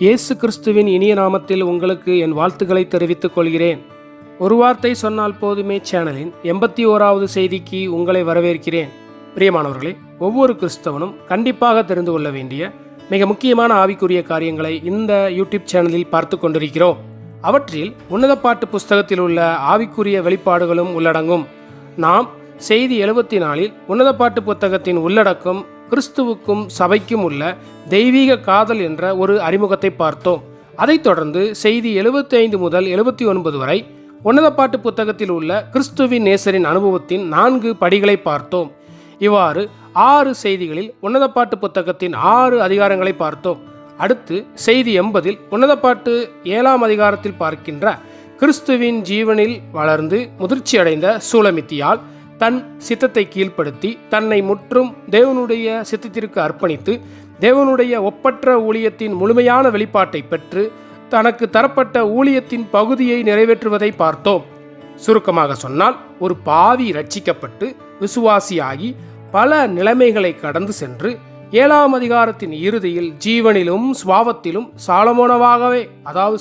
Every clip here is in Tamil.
இயேசு கிறிஸ்துவின் இனிய நாமத்தில் உங்களுக்கு என் வாழ்த்துக்களை தெரிவித்துக் கொள்கிறேன். ஒரு வார்த்தை சொன்னால் போதுமே சேனலின் 81வது செய்திக்கு உங்களை வரவேற்கிறேன். பிரியமானவர்களே, ஒவ்வொரு கிறிஸ்தவனும் கண்டிப்பாக தெரிந்து கொள்ள வேண்டிய மிக முக்கியமான ஆவிக்குரிய காரியங்களை இந்த யூடியூப் சேனலில் பார்த்து கொண்டிருக்கிறோம். அவற்றில் உன்னத பாட்டு புஸ்தகத்தில் உள்ள ஆவிக்குரிய வெளிப்பாடுகளும் உள்ளடங்கும். நாம் செய்தி 74 உன்னத பாட்டு புத்தகத்தின் உள்ளடக்கம் கிறிஸ்துவுக்கும் சபைக்கும் உள்ள தெய்வீக காதல் என்ற ஒரு அறிமுகத்தை பார்த்தோம். அதைத் தொடர்ந்து செய்தி 75 முதல் 79 வரை உன்னத பாட்டு புத்தகத்தில் உள்ள கிறிஸ்துவின் நேசரின் அனுபவத்தின் 4 படிகளை பார்த்தோம். இவ்வாறு 6 செய்திகளில் உன்னத பாட்டு புத்தகத்தின் 6 அதிகாரங்களை பார்த்தோம். அடுத்து செய்தி 80 உன்னத பாட்டு 7ஆம் அதிகாரத்தில் பார்க்கின்ற கிறிஸ்துவின் ஜீவனில் வளர்ந்து முதிர்ச்சி அடைந்த சூலமித்தியால் தன் சித்தத்தை கீழ்ப்படுத்தி தன்னை முற்றும் தேவனுடைய சித்தத்திற்கு அர்ப்பணித்து தேவனுடைய ஒப்பற்ற ஊழியத்தின் முழுமையான வெளிப்பாட்டை பெற்று தனக்கு தரப்பட்ட ஊழியத்தின் பகுதியை நிறைவேற்றுவதை பார்த்தோம். சுருக்கமாக சொன்னால், ஒரு பாவி ரட்சிக்கப்பட்டு விசுவாசியாகி பல நிலைமைகளை கடந்து சென்று 7ஆம் அதிகாரத்தின் இறுதியில் ஜீவனிலும் சுவாவத்திலும்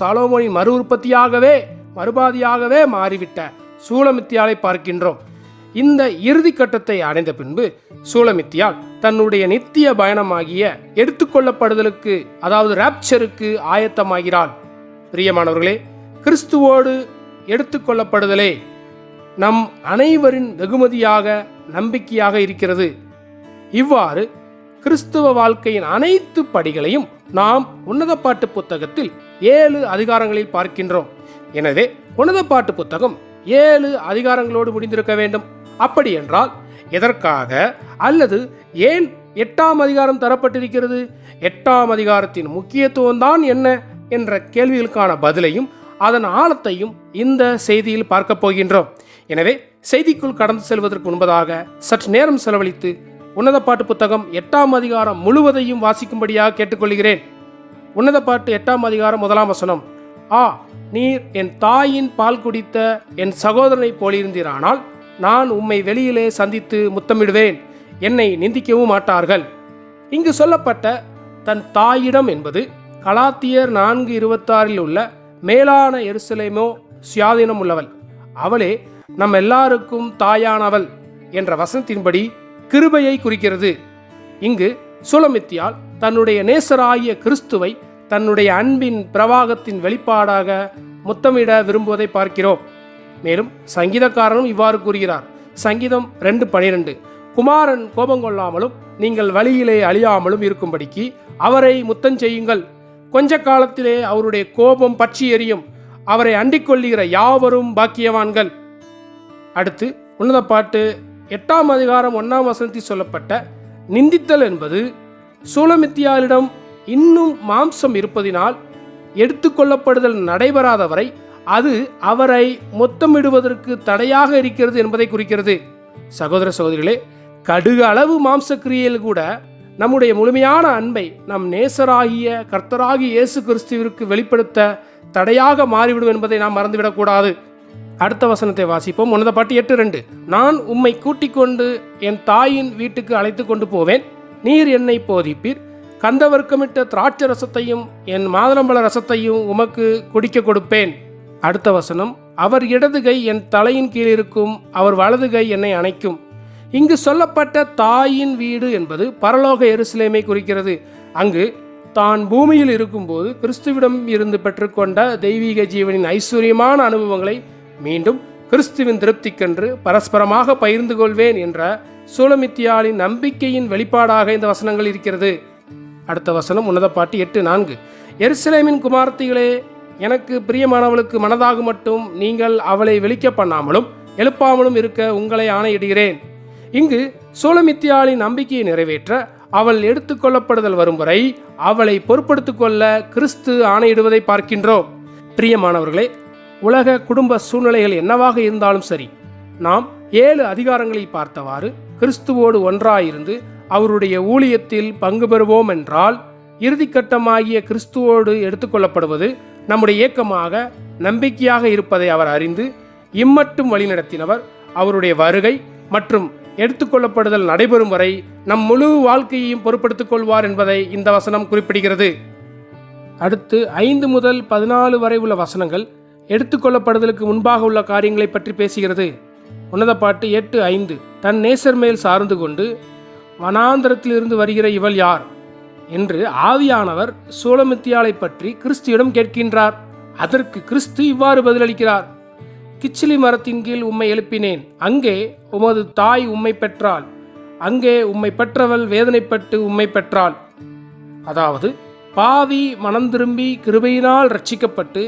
சாலமோனின் மறு உற்பத்தியாகவே மறுபாதியாகவே மாறிவிட்ட சூலமித்தியாலை பார்க்கின்றோம். இந்த இறுதி கட்டத்தை அடைந்த பின்பு சூலமித்தியால் தன்னுடைய நித்திய பயணமாகிய எடுத்துக்கொள்ளப்படுதலுக்கு ராப்சருக்கு ஆயத்தமாகிறாள். பிரியமானவர்களே, கிறிஸ்துவோடு எடுத்துக்கொள்ளப்படுதலே நம் அனைவரின் வெகுமதியாக நம்பிக்கையாக இருக்கிறது. இவ்வாறு கிறிஸ்துவ வாழ்க்கையின் அனைத்து படிகளையும் நாம் உன்னத பாட்டு புத்தகத்தில் 7 அதிகாரங்களில் பார்க்கின்றோம். எனவே உன்னத பாட்டு புத்தகம் 7 அதிகாரங்களோடு முடிந்திருக்க வேண்டும். அப்படி என்றால் எதற்காக அல்லது ஏன் 8ஆம் அதிகாரம் தரப்பட்டிருக்கிறது? 8ஆம் அதிகாரத்தின் முக்கியத்துவம் தான் என்ன என்ற கேள்விகளுக்கான பதிலையும் அதன் ஆழத்தையும் இந்த செய்தியில் பார்க்க போகின்றோம். எனவே செய்திக்குள் கடந்து செல்வதற்கு முன்பதாக சற்று நேரம் செலவழித்து உன்னத பாட்டு புத்தகம் 8ஆம் அதிகாரம் முழுவதையும் வாசிக்கும்படியாக கேட்டுக்கொள்கிறேன். உன்னத பாட்டு 8ஆம் அதிகாரம் 1ஆம் வசனம். நீர் என் தாயின் பால் குடித்த என் சகோதரனை போலிருந்தீரானால் நான் உம்மை வெளியிலே சந்தித்து முத்தமிடுவேன், என்னை நிந்திக்கவும் மாட்டார்கள். இங்கு சொல்லப்பட்ட தன் தாயிடம் என்பது கலாத்தியர் 4:26 உள்ள மேலான எருசலேமோ சுயாதீனம் உள்ளவள், அவளே நம் எல்லாருக்கும் தாயானவள் என்ற வசனத்தின்படி கிருபையை குறிக்கிறது. இங்கு சூலமித்தியால் தன்னுடைய நேசராகிய கிறிஸ்துவை தன்னுடைய அன்பின் பிரவாகத்தின் வெளிப்பாடாக முத்தமிட விரும்புவதை பார்க்கிறோம். மேலும் சங்கீதக்காரனும் இவ்வாறு கூறுகிறார். சங்கீதம் 2:12, குமாரன் கோபம் கொள்ளாமலும் நீங்கள் வழியிலே அழியாமலும் இருக்கும்படிக்கு அவரை முத்தம் செய்யுங்கள். கொஞ்ச காலத்திலே அவருடைய கோபம் பற்றி எரியும், அவரை அண்டிக் கொள்ளுகிற யாவரும் பாக்கியவான்கள். அடுத்து உன்னத பாட்டு 8ஆம் அதிகாரம் 1ஆம் வசனத்தில் சொல்லப்பட்ட நிந்தித்தல் என்பது சூலமித்தியாலிடம் இன்னும் மாம்சம் இருப்பதினால் எடுத்துக்கொள்ளப்படுதல் நடைபெறாதவரை அது அவரை முத்தமிடுவதற்கு தடையாக இருக்கிறது என்பதை குறிக்கிறது. சகோதர சகோதரிகளே, கடுகு அளவு மாம்சக்கிரியையில் கூட நம்முடைய முழுமையான அன்பை நம் நேசராகிய கர்த்தராகிய இயேசு கிறிஸ்துவிற்கு வெளிப்படுத்த தடையாக மாறிவிடும் என்பதை நாம் மறந்துவிடக்கூடாது. அடுத்த வசனத்தை வாசிப்போம். உன்னத பாட்டு 8:2, நான் உம்மை கூட்டிக் கொண்டு என் தாயின் வீட்டுக்கு அழைத்து கொண்டு போவேன், நீர் என்னை போதிப்பீர், கந்தவர்க்கமிட்ட திராட்சை ரசத்தையும் என் மாதுளம்பழ ரசத்தையும் உமக்கு குடிக்க கொடுப்பேன். அடுத்த வசனம், அவர் இடதுகை என் தலையின் கீழ் இருக்கும், அவர் வலதுகை என்னை அணைக்கும். இங்கு சொல்லப்பட்ட தாயின் வீடு என்பது பரலோக எருசலேமை குறிக்கிறது. அங்கு தான் பூமியில் இருக்கும்போது கிறிஸ்துவிடம் இருந்து பெற்றுக்கொண்ட தெய்வீக ஜீவனின் ஐஸ்வர்யமான அனுபவங்களை மீண்டும் கிறிஸ்துவின் திருப்திக்கென்று பரஸ்பரமாக பகிர்ந்து கொள்வேன் என்ற சூலமித்தியாலின் நம்பிக்கையின் வெளிப்பாடாக இந்த வசனங்கள் இருக்கிறது. அடுத்த வசனம் உன்னத பாட்டு 8:4, எருசலேமின் குமாரத்திகளே, எனக்கு பிரியமானவளுக்கு மனதாக மட்டும் நீங்கள் அவளை வெளிக்க பண்ணாமலும் எழுப்பாமலும் இருக்க உங்களை ஆணையிடுகிறேன். இங்கு சூலமித்தியாலின் நம்பிக்கையை நிறைவேற்ற அவள் எடுத்துக்கொள்ளப்படுதல் வரும் வரை அவளை பொறுப்படுத்திக் கொள்ள கிறிஸ்து ஆணையிடுவதை பார்க்கின்றோம். பிரியமானவர்களே, உலக குடும்ப சூழ்நிலைகள் என்னவாக இருந்தாலும் சரி, நாம் 7 அதிகாரங்களில் பார்த்தவாறு கிறிஸ்துவோடு ஒன்றாயிருந்து அவருடைய ஊழியத்தில் பங்கு பெறுவோம் என்றால் இறுதிக்கட்டமாகிய கிறிஸ்துவோடு எடுத்துக்கொள்ளப்படுவது நம்முடைய இயக்கமாக நம்பிக்கையாக இருப்பதை அவர் அறிந்து இம்மட்டும் வழிநடத்தினவர். அவருடைய வருகை மற்றும் எடுத்துக்கொள்ளப்படுதல் நடைபெறும் வரை நம் முழு வாழ்க்கையையும் பொறுப்படுத்திக் கொள்வார் என்பதை இந்த வசனம் குறிப்பிடுகிறது. அடுத்து 5 முதல் 14 வரை உள்ள வசனங்கள் எடுத்துக்கொள்ளப்படுதலுக்கு முன்பாக உள்ள காரியங்களை பற்றி பேசுகிறது. உன்னத பாட்டு 8:5 தன் நேசர் மேல் சார்ந்து கொண்டு வனாந்தரத்திலிருந்து வருகிற இவள் யார் என்று ஆவியானவர் சூலமித்தியாளை பற்றி கிறிஸ்துவிடம் கேட்கின்றார். அதற்கு கிறிஸ்து இவ்வாறு பதிலளிக்கிறார்: கிச்சிலி மரத்தின் கீழ் உம்மை எழுப்பினேன், அங்கே உமது தாய் உம்மை பெற்றாள், அங்கே உம்மை பெற்றவள் வேதனைப்பட்டு உம்மை பெற்றாள். அதாவது பாவி மனம் திரும்பி கிருபையினால் ரட்சிக்கப்பட்டு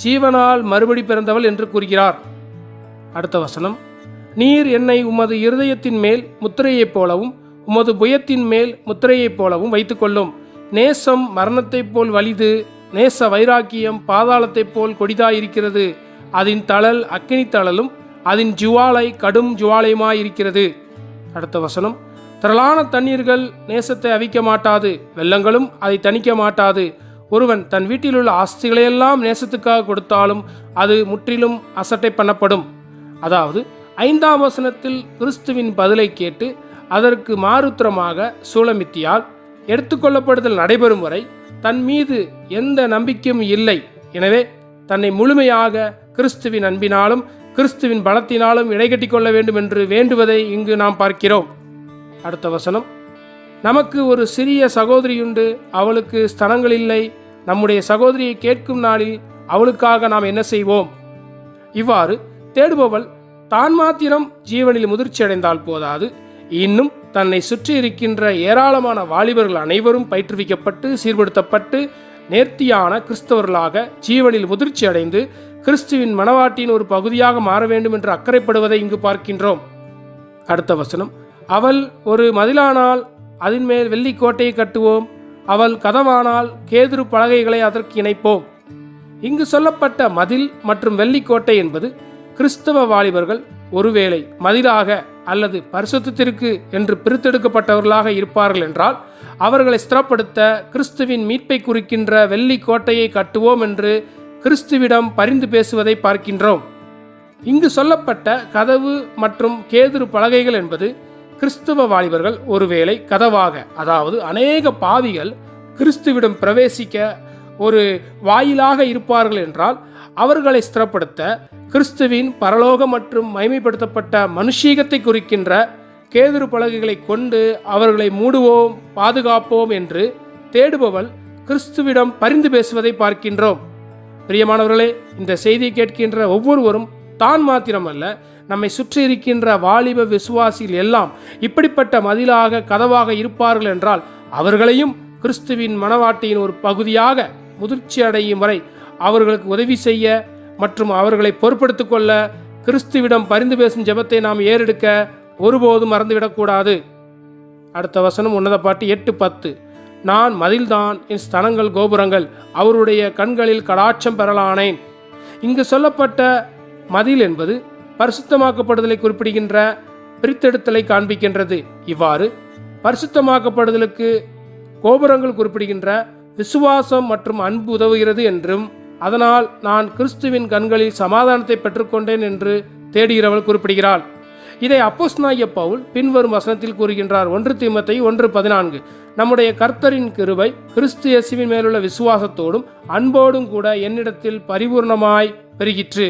ஜீவனால் மறுபடி பிறந்தவள் என்று கூறுகிறார். அடுத்த வசனம்: நீர் என்னை உமது இருதயத்தின் மேல் முத்திரையைப் போலவும் உமது புயத்தின் மேல் முத்திரையைப் போலவும் வைத்துக்கொள்ளும். நேசம் மரணத்தைப் போல் வலிது, நேச வைராக்கியம் பாதாளத்தைப் போல் கொடிதாயிருக்கிறது. அதன் தழல் அக்கினி தழலும் அதன் ஜுவாலை கடும் ஜுவாலையுமாயிருக்கிறது. அடுத்த வசனம்: திரளான தண்ணீர்கள் நேசத்தை அவிக்க மாட்டாது, வெள்ளங்களும் அதை தணிக்க மாட்டாது. ஒருவன் தன் வீட்டிலுள்ள ஆஸ்திகளையெல்லாம் நேசத்துக்காக கொடுத்தாலும் அது முற்றிலும் அசட்டை பண்ணப்படும். அதாவது 5ஆம் வசனத்தில் கிறிஸ்துவின் பதிலை கேட்டு அதற்கு மாறுத்திரமாக சூலமித்தியால் எடுத்துக்கொள்ளப்படுதல் நடைபெறும் வரை தன் மீது எந்த நம்பிக்கையும் இல்லை. எனவே தன்னை முழுமையாக கிறிஸ்துவின் அன்பினாலும் கிறிஸ்துவின் பலத்தினாலும் இடைகட்டி கொள்ள வேண்டும் என்று வேண்டுவதை இங்கு நாம் பார்க்கிறோம். அடுத்த வசனம்: நமக்கு ஒரு சிறிய சகோதரியுண்டு, அவளுக்கு ஸ்தனங்கள் இல்லை. நம்முடைய சகோதரியை கேட்கும் நாளில் அவளுக்காக நாம் என்ன செய்வோம்? இவ்வாறு தேடுபவள் தான் மாத்திரம் ஜீவனில் முதிர்ச்சி அடைந்தால் போதாது, இன்னும் தன்னை சுற்றி இருக்கின்ற ஏராளமான வாலிபர்கள் அனைவரும் பயிற்றுவிக்கப்பட்டு சீர்படுத்தப்பட்டு நேர்த்தியான கிறிஸ்தவர்களாக ஜீவனில் முதிர்ச்சி அடைந்து கிறிஸ்துவின் மனவாட்டியின் ஒரு பகுதியாக மாற வேண்டும் என்று அக்கறைப்படுவதை இங்கு பார்க்கின்றோம். அடுத்த வசனம்: அவள் ஒரு மதிலானால் அதன் மேல் வெள்ளிக்கோட்டையை கட்டுவோம், அவள் கதவானால் கேதுரு பலகைகளை அதற்கு இணைப்போம். இங்கு சொல்லப்பட்ட மதில் மற்றும் வெள்ளிக்கோட்டை என்பது கிறிஸ்தவ வாலிபர்கள் ஒருவேளை மதிலாக அல்லது பரிசுத்தத்திற்கு என்று பிரித்தெடுக்கப்பட்டவர்களாக இருப்பார்கள் என்றால் அவர்களை ஸ்திரப்படுத்த கிறிஸ்துவின் மீட்பை குறிக்கின்ற வெள்ளி கோட்டையை கட்டுவோம் என்று கிறிஸ்துவிடம் பரிந்து பேசுவதை பார்க்கின்றோம். இங்கு சொல்லப்பட்ட கதவு மற்றும் கேதுரு பலகைகள் என்பது கிறிஸ்துவ வாலிபர்கள் ஒருவேளை கதவாக, அதாவது அநேக பாவிகள் கிறிஸ்துவிடம் பிரவேசிக்க ஒரு வாயிலாக இருப்பார்கள் என்றால் அவர்களை ஸ்திரப்படுத்த கிறிஸ்துவின் பரலோக மற்றும் மகிமைப்படுத்தப்பட்ட மனுஷீகத்தை குறிக்கின்ற கேதுரு பலகைகளை கொண்டு அவர்களை மூடுவோம், பாதுகாப்போம் என்று தேடுபவள் கிறிஸ்துவிடம் பரிந்து பேசுவதை பார்க்கின்றோம். பிரியமானவர்களே, இந்த செய்தியை கேட்கின்ற ஒவ்வொருவரும் தான் மாத்திரமல்ல, நம்மை சுற்றி இருக்கின்ற வாலிப விசுவாசிகள் எல்லாம் இப்படிப்பட்ட மதிலாக கதவாக இருப்பார்கள் என்றால் அவர்களையும் கிறிஸ்துவின் மனவாட்டியின் ஒரு பகுதியாக முதிர்ச்சி அடையும் வரை அவர்களுக்கு உதவி செய்ய மற்றும் அவர்களை பொறுப்படுத்திக் கொள்ள கிறிஸ்துவிடம் பரிந்து பேசும் ஜெபத்தை நாம் ஏறெடுக்க ஒருபோதும் மறந்துவிடக்கூடாது. அடுத்த வசனம் உன்னத பாட்டு 8:10 நான் மதில்தான், என் ஸ்தனங்கள் கோபுரங்கள், அவருடைய கண்களில் கடாட்சம் பெறலானேன். இங்கு சொல்லப்பட்ட மதில் என்பது பரிசுத்தமாக்கப்படுதலை குறிப்பிடுகின்ற பிரித்தெடுத்தலை காண்பிக்கின்றது. இவ்வாறு பரிசுத்தமாக்கப்படுதலுக்கு கோபுரங்கள் குறிப்பிடுகின்ற விசுவாசம் மற்றும் அன்பு உதவுகிறது என்றும் அதனால் நான் கிறிஸ்துவின் கண்களில் சமாதானத்தை பெற்றுக்கொண்டேன் என்று தேடுகிறவள் குறிப்பிடுகிறாள். இதை அப்போஸ்தலனாகிய பவுல் பின்வரும் வசனத்தில் கூறுகின்றார். 1 தீமோத்தேயு 1:14 நம்முடைய கர்த்தரின் கிருபை கிறிஸ்து இயேசுவின் மேலுள்ள விசுவாசத்தோடும் அன்போடும் கூட என்னிடத்தில் பரிபூர்ணமாய் பெருகிற்று.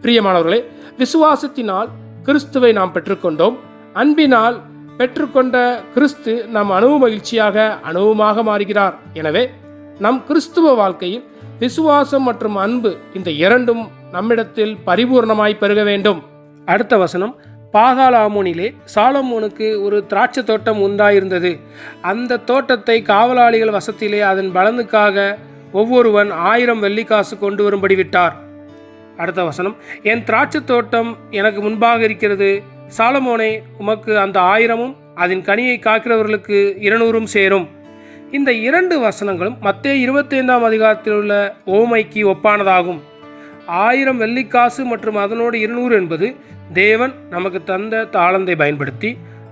பிரியமானவர்களே, விசுவாசத்தினால் கிறிஸ்துவை நாம் பெற்றுக்கொண்டோம். அன்பினால் பெற்றுக்கொண்ட கிறிஸ்து நம் அனுபவ மகிழ்ச்சியாக அனுபவமாக மாறுகிறார். எனவே நம் கிறிஸ்துவ வாழ்க்கையில் விசுவாசம் மற்றும் அன்பு இந்த இரண்டும் நம்மிடத்தில் பரிபூர்ணமாய் பெருக வேண்டும். அடுத்த வசனம் பாகால் ஆமோனிலே சாலமோனுக்கு ஒரு திராட்சை தோட்டம் உண்டாயிருந்தது. அந்த தோட்டத்தை காவலாளிகள் வசத்திலே அதன் பலனுக்காக ஒவ்வொருவன் 1000 வெள்ளிக்காசு கொண்டு வரும்படி விட்டார். அடுத்த வசனம் என் திராட்சை தோட்டம் எனக்கு முன்பாக இருக்கிறது. சாலமோனே, உமக்கு அந்த 1000 அதன் கனியை காக்கிறவர்களுக்கு 200 சேரும். இந்த 2 வசனங்களும் மத்தேயு 25ஆம் அதிகாரத்தில் உள்ள ஓமைக்கு ஒப்பானதாகும். 1000 வெள்ளிக்காசு மற்றும் அதனோடு 200 என்பது தேவன் நமக்கு தந்த தாளந்தை பயன்படுத்தி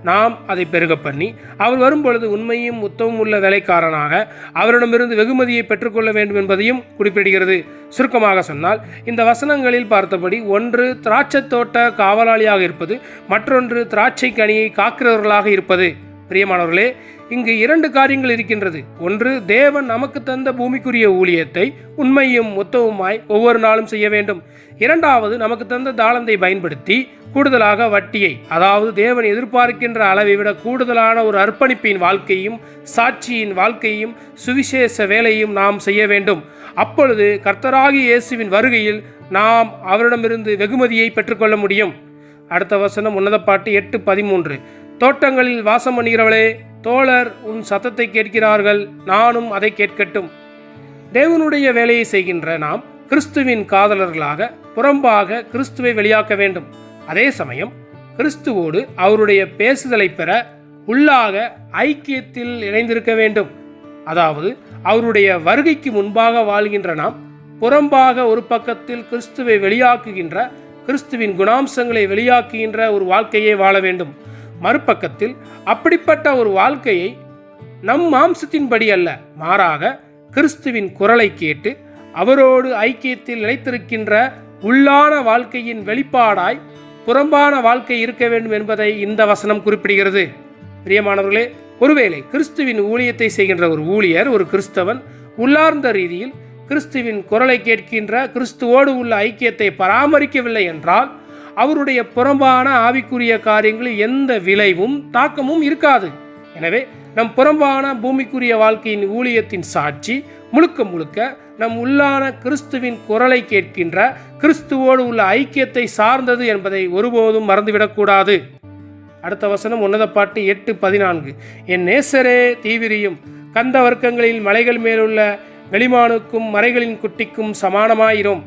நாம் அதை பெருக பண்ணி அவர் வரும்பொழுது உண்மையும் உத்தமும் உள்ள வேலைக்காரனாக அவரிடமிருந்து வெகுமதியை பெற்றுக்கொள்ள வேண்டும் என்பதையும் குறிப்பிடுகிறது. சுருக்கமாக சொன்னால் இந்த வசனங்களில் பார்த்தபடி ஒன்று திராட்சை தோட்ட காவலாளியாக இருப்பது, மற்றொன்று திராட்சை கனியை காக்கிறவர்களாக இருப்பது. பிரியமானவர்களே, இங்கு 2 காரியங்கள் இருக்கின்றது. ஒன்று, தேவன் நமக்கு தந்த பூமிக்குரிய ஊழியத்தை உண்மையும் மொத்தவுமாய் ஒவ்வொரு நாளும் செய்ய வேண்டும். இரண்டாவது, நமக்கு தந்த தாளந்தை பயன்படுத்தி கூடுதலாக வட்டியை, அதாவது தேவன் எதிர்பார்க்கின்ற அளவை விட கூடுதலான ஒரு அர்ப்பணிப்பின் வாழ்க்கையும் சாட்சியின் வாழ்க்கையும் சுவிசேஷ வேலையும் நாம் செய்ய வேண்டும். அப்பொழுது கர்த்தராகிய இயேசுவின் வருகையில் நாம் அவரிடமிருந்து வெகுமதியை பெற்றுக்கொள்ள முடியும். அடுத்த வசனம் உன்னத பாட்டு 8:13. தோட்டங்களில் வாசம் பண்ணுகிறவளே, தோழர் உன் சத்தத்தை கேட்கிறார்கள், நானும் அதை கேட்கட்டும். தேவனுடைய வேலையை செய்கின்ற நாம் கிறிஸ்துவின் காதலர்களாக புறம்பாக கிறிஸ்துவை வெளியாக்க வேண்டும். அதே சமயம் கிறிஸ்துவோடு அவருடைய பேசுதலை பெற உள்ளாக ஐக்கியத்தில் இணைந்திருக்க வேண்டும். அதாவது அவருடைய வருகைக்கு முன்பாக வாழ்கின்ற நாம் புறம்பாக ஒரு பக்கத்தில் கிறிஸ்துவை வெளியாக்குகின்ற, கிறிஸ்துவின் குணாம்சங்களை வெளியாக்குகின்ற ஒரு வாழ்க்கையை வாழ வேண்டும். மறுபக்கத்தில் அப்படிப்பட்ட ஒரு வாழ்க்கையை நம் மாம்சத்தின்படி அல்ல, மாறாக கிறிஸ்துவின் குரலை கேட்டு அவரோடு ஐக்கியத்தில் நிலைத்திருக்கின்ற உள்ளான வாழ்க்கையின் வெளிப்பாடாய் புறம்பான வாழ்க்கை இருக்க வேண்டும் என்பதை இந்த வசனம் குறிப்பிடுகிறது. பிரியமானவர்களே, ஒருவேளை கிறிஸ்துவின் ஊழியத்தை செய்கின்ற ஒரு ஊழியர், ஒரு கிறிஸ்தவன் உள்ளார்ந்த ரீதியில் கிறிஸ்துவின் குரலை கேட்கின்ற கிறிஸ்துவோடு உள்ள ஐக்கியத்தை பராமரிக்கவில்லை என்றால் அவருடைய புறம்பான ஆவிக்குரிய காரியங்களில் எந்த விளைவும் தாக்கமும் இருக்காது. எனவே நம் புறம்பான பூமிக்குரிய வாழ்க்கையின் ஊழியத்தின் சாட்சி முழுக்க முழுக்க நம் உள்ளான கிறிஸ்துவின் குரலை கேட்கின்ற கிறிஸ்துவோடு உள்ள ஐக்கியத்தை சார்ந்தது என்பதை ஒருபோதும் மறந்துவிடக்கூடாது. அடுத்த வசனம் உன்னத பாட்டு 8:14. என் நேசரே தீவிரியும் கந்த வர்க்கங்களில் மலைகள் மேலுள்ள வெளிமானுக்கும் மறைகளின் குட்டிக்கும் சமானமாயிரும்.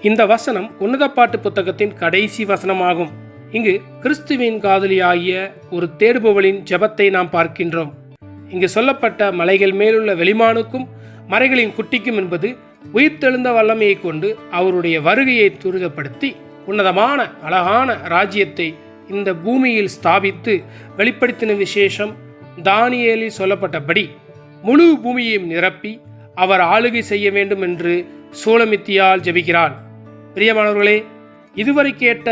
இந்த வசனம் உன்னத பாட்டு புத்தகத்தின் கடைசி வசனமாகும். இங்கு கிறிஸ்துவின் காதலியாகிய ஒரு தேடுபவளின் ஜெபத்தை நாம் பார்க்கின்றோம். இங்கு சொல்லப்பட்ட மலைகள் மேலுள்ள வெளிமானுக்கும் மறைகளின் குட்டிக்கும் என்பது உயிர்த்தெழுந்த வல்லமையை கொண்டு அவருடைய வருகையை துரிதப்படுத்தி உன்னதமான அழகான ராஜ்யத்தை இந்த பூமியில் ஸ்தாபித்து வெளிப்படுத்தின விசேஷம். தானியேலில் சொல்லப்பட்டபடி முழு பூமியையும் நிரப்பி அவர் ஆளுகை செய்ய வேண்டும் என்று சூலமித்தியால் ஜெபிக்கிறாள். பிரியமானவர்களே, இதுவரை கேட்ட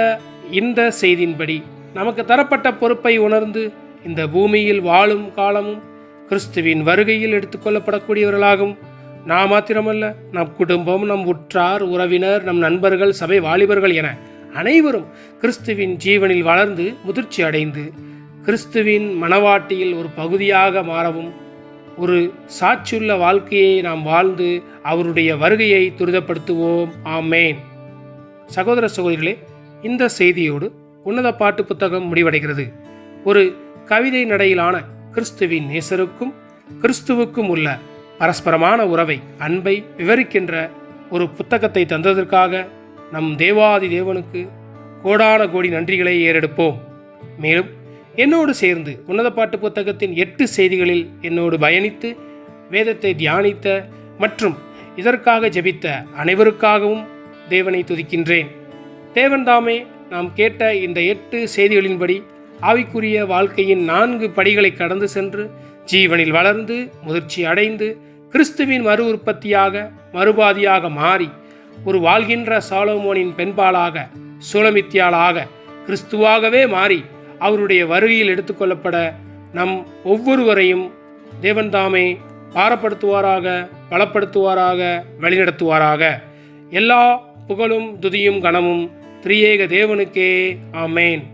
இந்த செய்தியின்படி நமக்கு தரப்பட்ட பொறுப்பை உணர்ந்து இந்த பூமியில் வாழும் காலமும் கிறிஸ்துவின் வருகையில் எடுத்துக்கொள்ளப்படக்கூடியவர்களாகவும், நான் மாத்திரமல்ல, நம் குடும்பம், நம் உற்றார் உறவினர், நம் நண்பர்கள், சபை வாலிபர்கள் என அனைவரும் கிறிஸ்துவின் ஜீவனில் வளர்ந்து முதிர்ச்சி அடைந்து கிறிஸ்துவின் மனவாட்டியில் ஒரு பகுதியாக மாறவும், ஒரு சாட்சியுள்ள வாழ்க்கையை நாம் வாழ்ந்து அவருடைய வருகையை துரிதப்படுத்துவோம். ஆமேன். சகோதர சகோதரிகளே, இந்த செய்தியோடு உன்னத பாட்டு புத்தகம் முடிவடைகிறது. ஒரு கவிதை நடையிலான கிறிஸ்துவின் நேசருக்கும் கிறிஸ்துவுக்கும் உள்ள பரஸ்பரமான உறவை, அன்பை விவரிக்கின்ற ஒரு புத்தகத்தை தந்ததற்காக நம் தேவாதி தேவனுக்கு கோடான கோடி நன்றிகளை ஏறெடுப்போம். மேலும் என்னோடு சேர்ந்து உன்னத பாட்டு புத்தகத்தின் 8 செய்திகளில் என்னோடு பயணித்து வேதத்தை தியானித்த மற்றும் இதற்காக ஜெபித்த அனைவருக்காகவும் தேவனை துதிக்கின்றேன். தேவன் தாமே நாம் கேட்ட இந்த 8 செய்திகளின்படி ஆவிக்குரிய வாழ்க்கையின் 4 படிகளை கடந்து சென்று ஜீவனில் வளர்ந்து முதிர்ச்சி அடைந்து கிறிஸ்துவின் மறு உற்பத்தியாக மறுபாதியாக மாறி ஒரு வாழ்கின்ற சாலமோனின் பெண்பாளாக சூலமித்தியாளாக கிறிஸ்துவாகவே மாறி அவருடைய வருகையில் எடுத்துக்கொள்ளப்பட நம் ஒவ்வொருவரையும் தேவன் தாமே பாரப்படுத்துவாராக, பலப்படுத்துவாராக, வழிநடத்துவாராக. எல்லா புகழும் துதியும் கனமும் திரியேக தேவனுக்கே. ஆமேன்.